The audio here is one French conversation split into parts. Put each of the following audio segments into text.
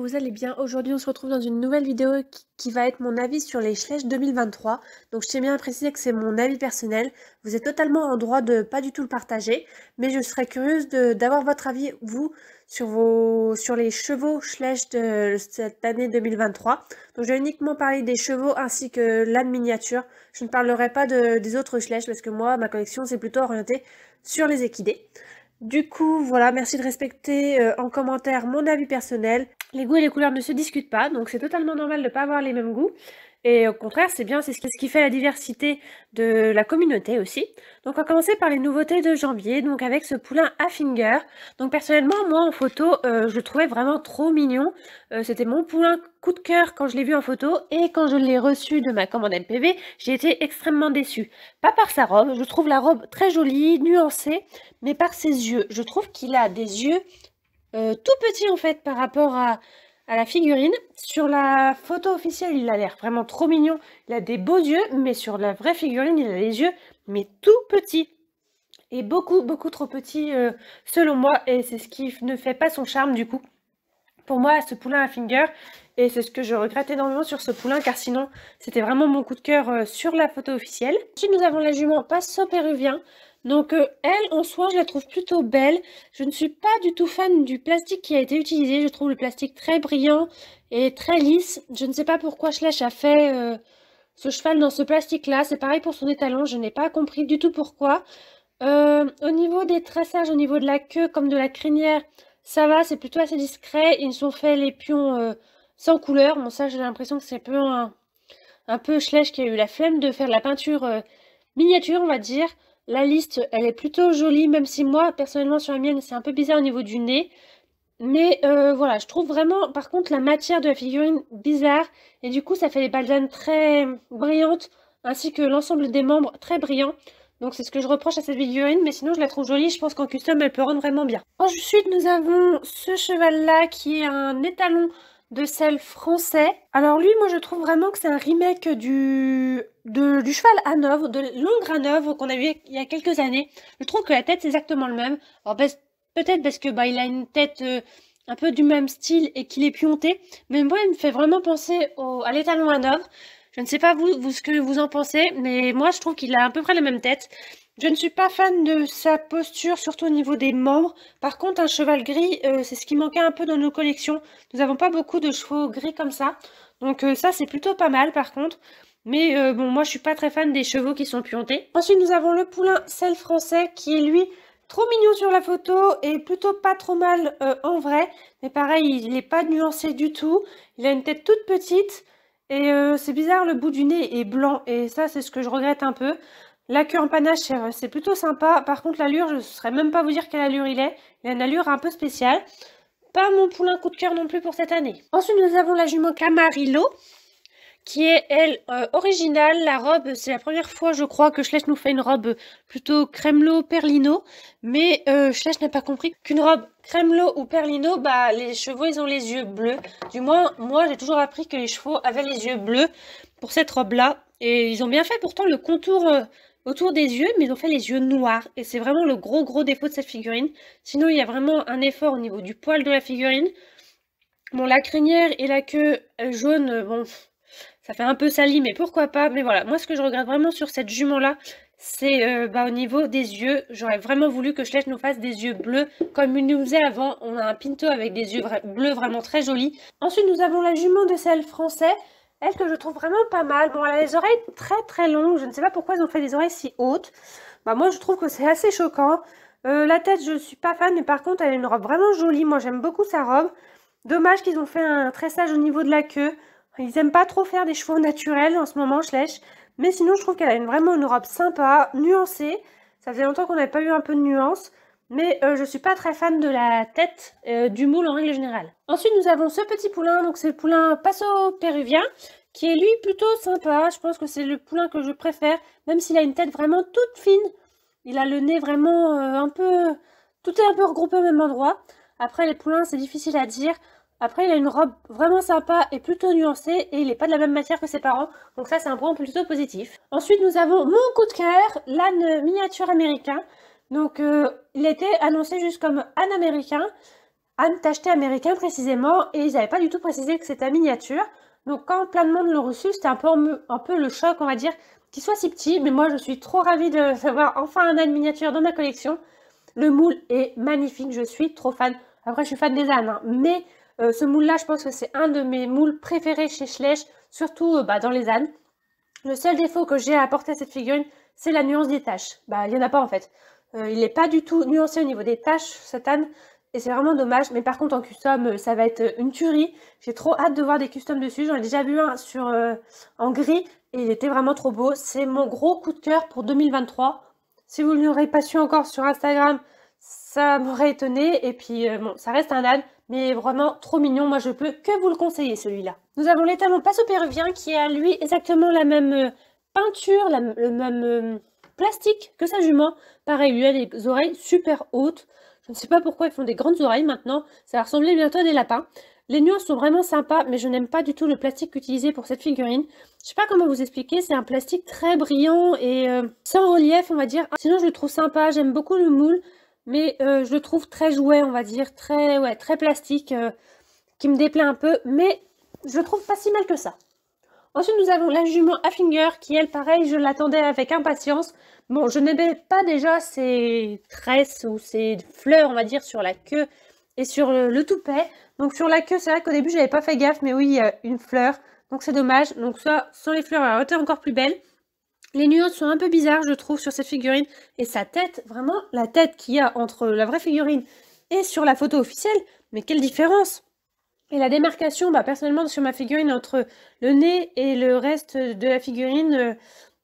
vous allez bien. Aujourd'hui, on se retrouve dans une nouvelle vidéo qui va être mon avis sur les Schleich 2023. Donc, je tiens bien à préciser que c'est mon avis personnel. Vous êtes totalement en droit de pas du tout le partager, mais je serais curieuse d'avoir votre avis, vous, sur les chevaux Schleich de cette année 2023. Donc, je vais uniquement parler des chevaux ainsi que l'âne miniature. Je ne parlerai pas des autres Schleich parce que moi, ma collection, c'est plutôt orienté sur les équidés. Du coup, voilà, merci de respecter en commentaire mon avis personnel. Les goûts et les couleurs ne se discutent pas, donc c'est totalement normal de ne pas avoir les mêmes goûts. Et au contraire, c'est bien, c'est ce qui fait la diversité de la communauté aussi. Donc on va commencer par les nouveautés de janvier, donc avec ce poulain Haffinger. Donc personnellement, moi en photo, je le trouvais vraiment trop mignon. C'était mon poulain coup de cœur quand je l'ai vu en photo, et quand je l'ai reçu de ma commande MPV, j'ai été extrêmement déçue. Pas par sa robe, je trouve la robe très jolie, nuancée, mais par ses yeux. Je trouve qu'il a des yeux tout petits en fait par rapport à la figurine. Sur la photo officielle, il a l'air vraiment trop mignon. Il a des beaux yeux, mais sur la vraie figurine, il a les yeux mais tout petits. Et beaucoup trop petits selon moi. Et c'est ce qui ne fait pas son charme du coup. Pour moi, ce poulain à finger, et c'est ce que je regrette énormément sur ce poulain, car sinon, c'était vraiment mon coup de cœur sur la photo officielle. Ensuite, nous avons la jument Paso péruvien. Donc, elle, en soi, je la trouve plutôt belle. Je ne suis pas du tout fan du plastique qui a été utilisé. Je trouve le plastique très brillant et très lisse. Je ne sais pas pourquoi Schleich a fait ce cheval dans ce plastique-là. C'est pareil pour son étalon. Je n'ai pas compris du tout pourquoi. Au niveau des tressages, au niveau de la queue comme de la crinière, ça va, c'est plutôt assez discret. Ils ont fait les pions sans couleur. Bon, ça, j'ai l'impression que c'est un peu Schleich qui a eu la flemme de faire la peinture miniature, on va dire. La liste, elle est plutôt jolie, même si moi, personnellement, sur la mienne, c'est un peu bizarre au niveau du nez. Mais voilà, je trouve vraiment, par contre, la matière de la figurine bizarre. Et du coup, ça fait des balsanes très brillantes, ainsi que l'ensemble des membres très brillants. Donc c'est ce que je reproche à cette figurine, mais sinon je la trouve jolie. Je pense qu'en custom, elle peut rendre vraiment bien. Ensuite, nous avons ce cheval-là, qui est un étalon de selle français. Alors lui, moi je trouve vraiment que c'est un remake du cheval Hanovre, de l'Hongre Hanovre qu'on a vu il y a quelques années. Je trouve que la tête c'est exactement le même. Alors peut-être parce que il a une tête un peu du même style et qu'il est pionté, mais moi il me fait vraiment penser à l'étalon Hanovre. Je ne sais pas vous ce que vous en pensez, mais moi je trouve qu'il a à peu près la même tête. Je ne suis pas fan de sa posture, surtout au niveau des membres. Par contre, un cheval gris, c'est ce qui manquait un peu dans nos collections. Nous n'avons pas beaucoup de chevaux gris comme ça. Donc ça, c'est plutôt pas mal par contre. Mais bon, moi, je suis pas très fan des chevaux qui sont puantés. Ensuite, nous avons le poulain selle français qui est, lui, trop mignon sur la photo et plutôt pas trop mal en vrai. Mais pareil, il n'est pas nuancé du tout. Il a une tête toute petite. Et c'est bizarre, le bout du nez est blanc. Et ça, c'est ce que je regrette un peu. La queue en panache, c'est plutôt sympa. Par contre, l'allure, je ne saurais même pas vous dire quelle allure il est. Il a une allure un peu spéciale. Pas mon poulain coup de cœur non plus pour cette année. Ensuite, nous avons la jument Camarillo, qui est, elle, originale. La robe, c'est la première fois, je crois, que Schleich nous fait une robe plutôt crémelo perlino. Mais Schleich n'a pas compris qu'une robe crémelo ou perlino, les chevaux, ils ont les yeux bleus. Du moins, moi, j'ai toujours appris que les chevaux avaient les yeux bleus pour cette robe-là. Et ils ont bien fait pourtant le contour autour des yeux, mais ils ont fait les yeux noirs. Et c'est vraiment le gros défaut de cette figurine. Sinon, il y a vraiment un effort au niveau du poil de la figurine. Bon, la crinière et la queue jaune, bon, ça fait un peu sali, mais pourquoi pas. Mais voilà, moi, ce que je regrette vraiment sur cette jument-là, c'est au niveau des yeux. J'aurais vraiment voulu que Schleich nous fasse des yeux bleus, comme il nous faisait avant. On a un pinto avec des yeux bleus vraiment très jolis. Ensuite, nous avons la jument de selle français. Elle que je trouve vraiment pas mal. Bon, elle a les oreilles très longues. Je ne sais pas pourquoi ils ont fait des oreilles si hautes. Moi, je trouve que c'est assez choquant. La tête, je suis pas fan, mais par contre, elle a une robe vraiment jolie. Moi, j'aime beaucoup sa robe. Dommage qu'ils ont fait un tressage au niveau de la queue. Ils aiment pas trop faire des chevaux naturels en ce moment, Schleich. Mais sinon, je trouve qu'elle a vraiment une robe sympa, nuancée. Ça faisait longtemps qu'on n'avait pas eu un peu de nuance. Mais je suis pas très fan de la tête du moule en règle générale. Ensuite, nous avons ce petit poulain. Donc, c'est le poulain Paso péruvien, qui est lui plutôt sympa. Je pense que c'est le poulain que je préfère, même s'il a une tête vraiment toute fine. Il a le nez vraiment un peu... Tout est un peu regroupé au même endroit. Après, les poulains, c'est difficile à dire. Après, il a une robe vraiment sympa et plutôt nuancée, et il n'est pas de la même matière que ses parents. Donc ça, c'est un point plutôt positif. Ensuite, nous avons mon coup de cœur, l'âne miniature américain. Donc, il était annoncé juste comme âne américain. Anne Tacheté américain précisément, et ils n'avaient pas du tout précisé que c'était un miniature. Donc quand plein de monde l'ont reçu, c'était un peu le choc, on va dire, qu'il soit si petit. Mais moi, je suis trop ravie d'avoir enfin un âne miniature dans ma collection. Le moule est magnifique, je suis trop fan. Après, je suis fan des ânes, hein, mais ce moule-là, je pense que c'est un de mes moules préférés chez Schleich, surtout dans les ânes. Le seul défaut que j'ai à apporter à cette figurine, c'est la nuance des taches. Il n'y en a pas en fait. Il n'est pas du tout nuancé au niveau des taches, cet âne, et c'est vraiment dommage. Mais par contre, en custom, ça va être une tuerie. J'ai trop hâte de voir des customs dessus. J'en ai déjà vu un en gris, et il était vraiment trop beau. C'est mon gros coup de cœur pour 2023. Si vous ne l'aurez pas su encore sur Instagram, ça m'aurait étonné. Et puis, bon, ça reste un âne, mais vraiment trop mignon. Moi, je peux que vous le conseiller, celui-là. Nous avons l'étalon Passo péruvien qui a, lui, exactement la même peinture, le même plastique que sa jument. Pareil, lui a des oreilles super hautes. Je ne sais pas pourquoi ils font des grandes oreilles maintenant. Ça va ressembler bientôt à des lapins. Les nuances sont vraiment sympas, mais je n'aime pas du tout le plastique utilisé pour cette figurine. Je sais pas comment vous expliquer, c'est un plastique très brillant et sans relief, on va dire. Sinon, je le trouve sympa, j'aime beaucoup le moule, mais je le trouve très jouet, on va dire, très plastique, qui me déplaît un peu, mais je le trouve pas si mal que ça. Ensuite, nous avons la jument Haffinger qui, elle, pareil, je l'attendais avec impatience. Bon, je n'aimais pas déjà ses tresses ou ses fleurs, on va dire, sur la queue et sur le toupet. Donc sur la queue, c'est vrai qu'au début, j'avais pas fait gaffe, mais oui, il y a une fleur. Donc c'est dommage. Donc ça, sans les fleurs, elle aurait été encore plus belle. Les nuances sont un peu bizarres, je trouve, sur cette figurine. Et sa tête, vraiment, la tête qu'il y a entre la vraie figurine et sur la photo officielle, mais quelle différence! Et la démarcation, personnellement, sur ma figurine, entre le nez et le reste de la figurine,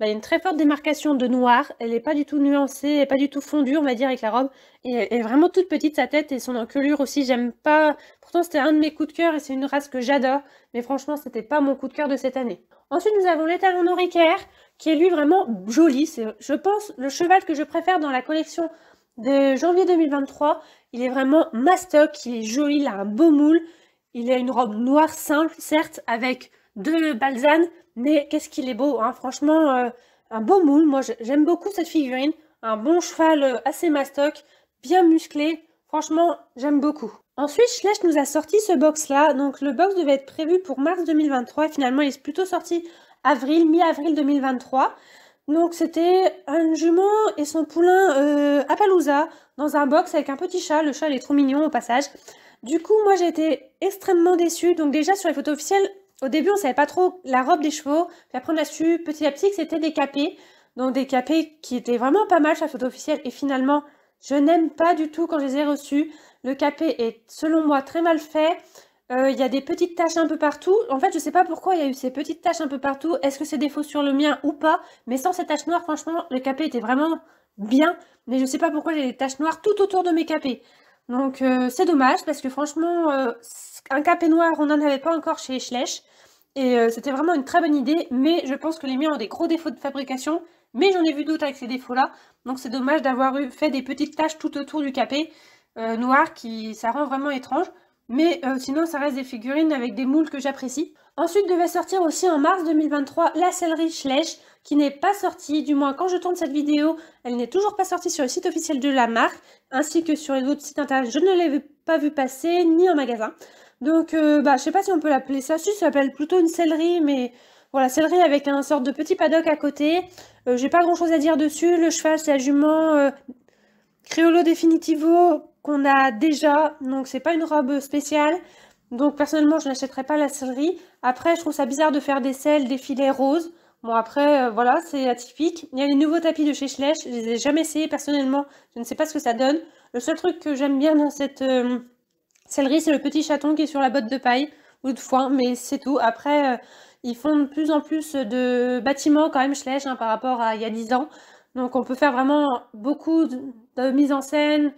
il y a une très forte démarcation de noir. Elle n'est pas du tout nuancée, elle n'est pas du tout fondue, on va dire, avec la robe. Et elle est vraiment toute petite, sa tête, et son encolure aussi, j'aime pas. Pourtant, c'était un de mes coups de cœur, et c'est une race que j'adore. Mais franchement, c'était pas mon coup de cœur de cette année. Ensuite, nous avons l'étalon Noricaire, qui est lui vraiment joli. C'est, je pense, le cheval que je préfère dans la collection de janvier 2023. Il est vraiment mastoc, il est joli, il a un beau moule. Il a une robe noire simple, certes, avec deux balsanes, mais qu'est-ce qu'il est beau, hein. Franchement, un beau moule. Moi, j'aime beaucoup cette figurine. Un bon cheval assez mastoc, bien musclé. Franchement, j'aime beaucoup. Ensuite, Schleich nous a sorti ce box-là. Donc, le box devait être prévu pour mars 2023. Et finalement, il est plutôt sorti mi-avril 2023. Donc, c'était un jument et son poulain Appaloosa dans un box avec un petit chat. Le chat, il est trop mignon au passage. Du coup, moi, j'ai été extrêmement déçue. Donc déjà, sur les photos officielles, au début, on savait pas trop la robe des chevaux. Puis après, on a su petit à petit que c'était des capés. Donc des capés qui étaient vraiment pas mal sur la photo officielle. Et finalement, je n'aime pas du tout quand je les ai reçus. Le capé est, selon moi, très mal fait. Il y a des petites taches un peu partout. En fait, je sais pas pourquoi il y a eu ces petites taches un peu partout. Est-ce que c'est des faux sur le mien ou pas? Mais sans ces taches noires, franchement, le capé était vraiment bien. Mais je sais pas pourquoi j'ai des taches noires tout autour de mes capés. Donc c'est dommage parce que franchement, un capé noir, on n'en avait pas encore chez Schleich. Et c'était vraiment une très bonne idée, mais je pense que les miens ont des gros défauts de fabrication. Mais j'en ai vu d'autres avec ces défauts-là. Donc c'est dommage d'avoir fait des petites taches tout autour du capé noir, ça rend vraiment étrange. Mais sinon, ça reste des figurines avec des moules que j'apprécie. Ensuite, devait sortir aussi en mars 2023 la sellerie Schleich, qui n'est pas sortie, du moins quand je tourne cette vidéo, elle n'est toujours pas sortie sur le site officiel de la marque, ainsi que sur les autres sites internet. Je ne l'ai pas vu passer, ni en magasin. Donc, je sais pas si on peut l'appeler ça. Si, ça s'appelle plutôt une sellerie, mais voilà, sellerie avec un sorte de petit paddock à côté. J'ai pas grand chose à dire dessus. Le cheval, c'est la jument Criollo Definitivo qu'on a déjà, donc c'est pas une robe spéciale. Donc personnellement, je n'achèterai pas la sellerie. Après, je trouve ça bizarre de faire des selles, des filets roses. Bon après, voilà, c'est atypique. Il y a les nouveaux tapis de chez Schleich. Je les ai jamais essayés personnellement. Je ne sais pas ce que ça donne. Le seul truc que j'aime bien dans cette sellerie, c'est le petit chaton qui est sur la botte de paille ou de foin, mais c'est tout. Après, ils font de plus en plus de bâtiments quand même Schleich par rapport à il y a 10 ans. Donc on peut faire vraiment beaucoup de mise en scène,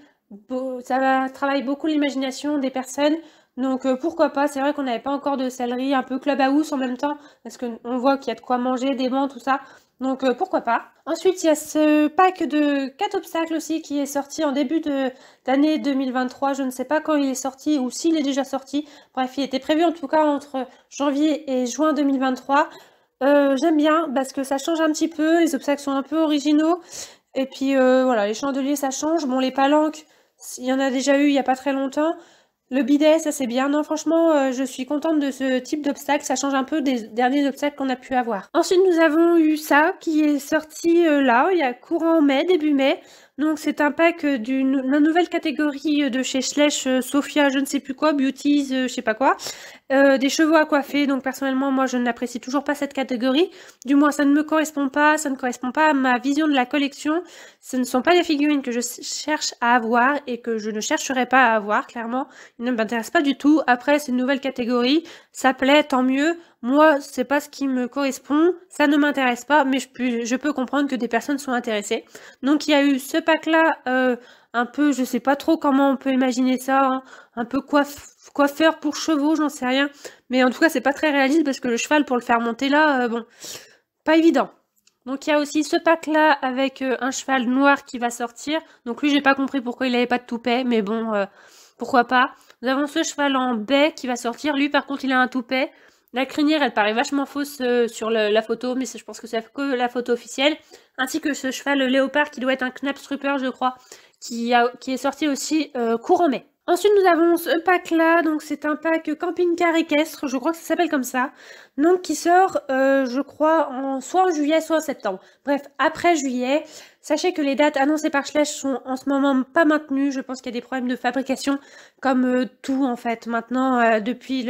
ça travaille beaucoup l'imagination des personnes. Donc pourquoi pas, c'est vrai qu'on n'avait pas encore de sellerie, un peu clubhouse en même temps, parce qu'on voit qu'il y a de quoi manger, des bancs, tout ça. Donc pourquoi pas. Ensuite, il y a ce pack de 4 obstacles aussi qui est sorti en début d'année 2023. Je ne sais pas quand il est sorti ou s'il est déjà sorti. Bref, il était prévu en tout cas entre janvier et juin 2023. J'aime bien parce que ça change un petit peu, les obstacles sont un peu originaux. Et puis voilà, les chandeliers ça change. Bon, les palanques, il y en a déjà eu il n'y a pas très longtemps. Le bidet, ça c'est bien. Non, franchement, je suis contente de ce type d'obstacle. Ça change un peu des derniers obstacles qu'on a pu avoir. Ensuite, nous avons eu ça qui est sorti là, il y a courant mai, début mai. Donc c'est un pack d'une nouvelle catégorie de chez Schleich, Sophia, je ne sais plus quoi, Beauties, je sais pas quoi. Des chevaux à coiffer, donc personnellement moi je n'apprécie toujours pas cette catégorie, du moins ça ne me correspond pas, ça ne correspond pas à ma vision de la collection, ce ne sont pas des figurines que je cherche à avoir et que je ne chercherai pas à avoir, clairement, ils ne m'intéressent pas du tout. Après c'est une nouvelle catégorie, ça plaît, tant mieux, moi c'est pas ce qui me correspond, ça ne m'intéresse pas, mais je peux comprendre que des personnes sont intéressées. Donc il y a eu ce pack là, un peu, je sais pas trop comment on peut imaginer ça, hein, un peu coiffeur pour chevaux, j'en sais rien. Mais en tout cas, c'est pas très réaliste parce que le cheval, pour le faire monter là, bon, pas évident. Donc il y a aussi ce pack là avec un cheval noir qui va sortir. Donc lui, j'ai pas compris pourquoi il avait pas de toupet, mais bon, pourquoi pas. Nous avons ce cheval en baie qui va sortir. Lui, par contre, il a un toupet. La crinière, elle paraît vachement fausse sur la photo, mais je pense que c'est que la photo officielle. Ainsi que ce cheval léopard qui doit être un Knapstrupper, je crois, qui est sorti aussi courant mai. Ensuite, nous avons ce pack-là, donc c'est un pack camping-car équestre, je crois que ça s'appelle comme ça, donc qui sort, je crois, soit en juillet, soit en septembre. Bref, après juillet. Sachez que les dates annoncées par Schleich sont en ce moment pas maintenues, je pense qu'il y a des problèmes de fabrication, comme tout en fait. Maintenant, depuis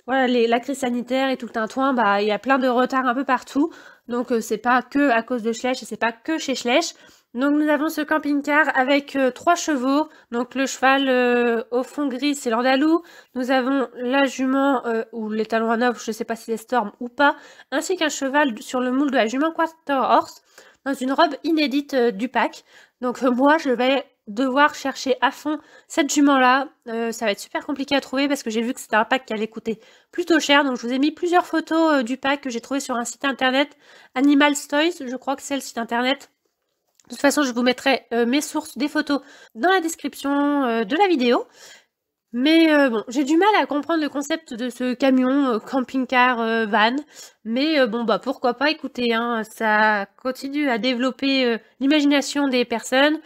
voilà, la crise sanitaire et tout le tintouin, bah, il y a plein de retards un peu partout, donc c'est pas que à cause de Schleich et c'est pas que chez Schleich. Donc nous avons ce camping-car avec 3 chevaux, donc le cheval au fond gris c'est l'andalou, nous avons la jument ou les talons à neuf, je ne sais pas si c'est Storm ou pas, ainsi qu'un cheval sur le moule de la jument Quarter Horse, dans une robe inédite du pack. Donc moi je vais devoir chercher à fond cette jument-là, ça va être super compliqué à trouver parce que j'ai vu que c'était un pack qui allait coûter plutôt cher, donc je vous ai mis plusieurs photos du pack que j'ai trouvé sur un site internet, Animal Toys, je crois que c'est le site internet. De toute façon, je vous mettrai mes sources des photos dans la description de la vidéo. Mais bon, j'ai du mal à comprendre le concept de ce camion camping-car van. Mais bon, bah pourquoi pas, écoutez, hein, ça continue à développer l'imagination des personnes.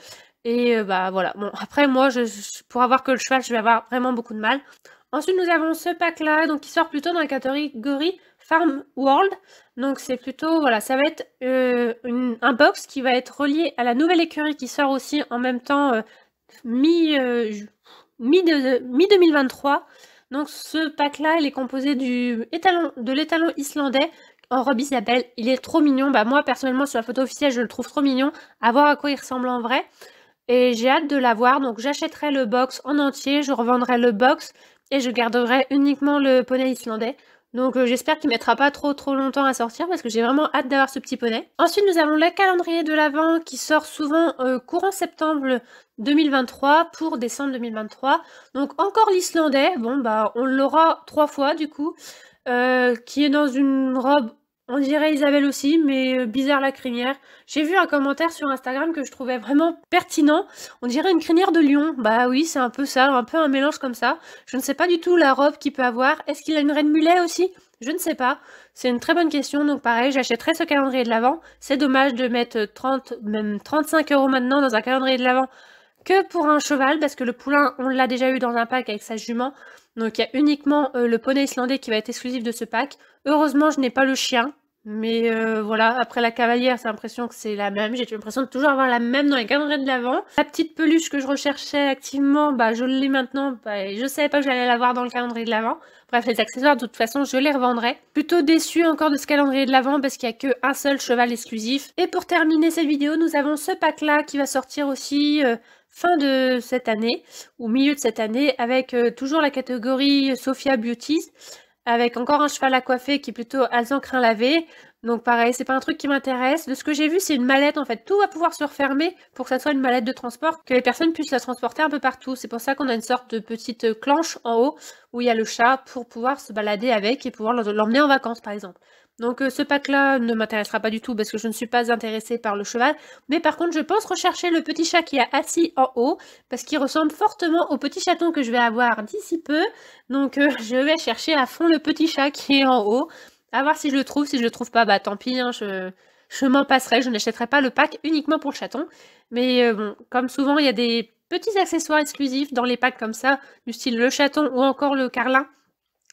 Et bah voilà, bon, après moi, pour avoir que le cheval, je vais avoir vraiment beaucoup de mal. Ensuite, nous avons ce pack-là, donc qui sort plutôt dans la catégorie Farm World. Donc c'est plutôt, voilà, ça va être un box qui va être relié à la nouvelle écurie qui sort aussi en même temps mi-2023. Donc ce pack-là, il est composé de l'étalon islandais en robe Isabelle. Il est trop mignon. Bah moi, personnellement, sur la photo officielle, je le trouve trop mignon. À voir à quoi il ressemble en vrai. Et j'ai hâte de l'avoir. Donc j'achèterai le box en entier, je revendrai le box et je garderai uniquement le poney islandais. Donc j'espère qu'il ne mettra pas trop longtemps à sortir parce que j'ai vraiment hâte d'avoir ce petit poney. Ensuite nous avons le calendrier de l'Avent qui sort souvent courant septembre 2023 pour décembre 2023. Donc encore l'islandais, bon bah on l'aura 3 fois du coup, qui est dans une robe, on dirait Isabelle aussi, mais bizarre la crinière. J'ai vu un commentaire sur Instagram que je trouvais vraiment pertinent. On dirait une crinière de lion. Bah oui, c'est un peu ça, un peu un mélange comme ça. Je ne sais pas du tout la robe qu'il peut avoir. Est-ce qu'il a une reine mulet aussi? Je ne sais pas. C'est une très bonne question. Donc pareil, j'achèterai ce calendrier de l'Avent. C'est dommage de mettre 30, même 35 € maintenant dans un calendrier de l'Avent que pour un cheval, parce que le poulain, on l'a déjà eu dans un pack avec sa jument. Donc il y a uniquement le poney islandais qui va être exclusif de ce pack. Heureusement, je n'ai pas le chien. Mais voilà, après la cavalière, c'est l'impression que c'est la même. J'ai l'impression de toujours avoir la même dans les calendriers de l'Avent. La petite peluche que je recherchais activement, bah je l'ai maintenant. Bah, je savais pas que j'allais l'avoir dans le calendrier de l'Avent. Bref, les accessoires, de toute façon, je les revendrai. Plutôt déçue encore de ce calendrier de l'Avent parce qu'il n'y a qu'un seul cheval exclusif. Et pour terminer cette vidéo, nous avons ce pack-là qui va sortir aussi fin de cette année, ou milieu de cette année, avec toujours la catégorie Sophia Beauties, avec encore un cheval à coiffer qui est plutôt alezan crin lavé. Donc pareil, c'est pas un truc qui m'intéresse. De ce que j'ai vu, c'est une mallette en fait. Tout va pouvoir se refermer pour que ça soit une mallette de transport, que les personnes puissent la transporter un peu partout. C'est pour ça qu'on a une sorte de petite clanche en haut où il y a le chat pour pouvoir se balader avec et pouvoir l'emmener en vacances par exemple. Donc ce pack-là ne m'intéressera pas du tout parce que je ne suis pas intéressée par le cheval. Mais par contre, je pense rechercher le petit chat qui est assis en haut parce qu'il ressemble fortement au petit chaton que je vais avoir d'ici peu. Donc je vais chercher à fond le petit chat qui est en haut. À voir si je le trouve. Si je le trouve pas, bah tant pis, hein, je m'en passerai. Je n'achèterai pas le pack uniquement pour le chaton. Mais bon, comme souvent, il y a des petits accessoires exclusifs dans les packs comme ça, du style le chaton ou encore le carlin.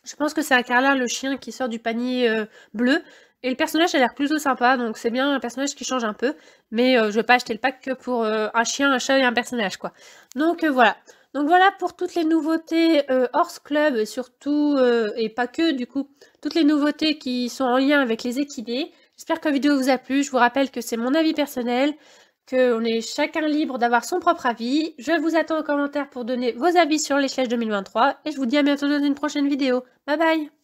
Je pense que c'est un carlin, le chien qui sort du panier bleu. Et le personnage a l'air plutôt sympa, donc c'est bien un personnage qui change un peu. Mais je vais pas acheter le pack que pour un chien, un chat et un personnage, quoi. Donc voilà. Donc voilà pour toutes les nouveautés Horse Club, surtout, et pas que, du coup, toutes les nouveautés qui sont en lien avec les équidés. J'espère que la vidéo vous a plu. Je vous rappelle que c'est mon avis personnel, qu'on est chacun libre d'avoir son propre avis. Je vous attends en commentaire pour donner vos avis sur les Clash 2023. Et je vous dis à bientôt dans une prochaine vidéo. Bye bye!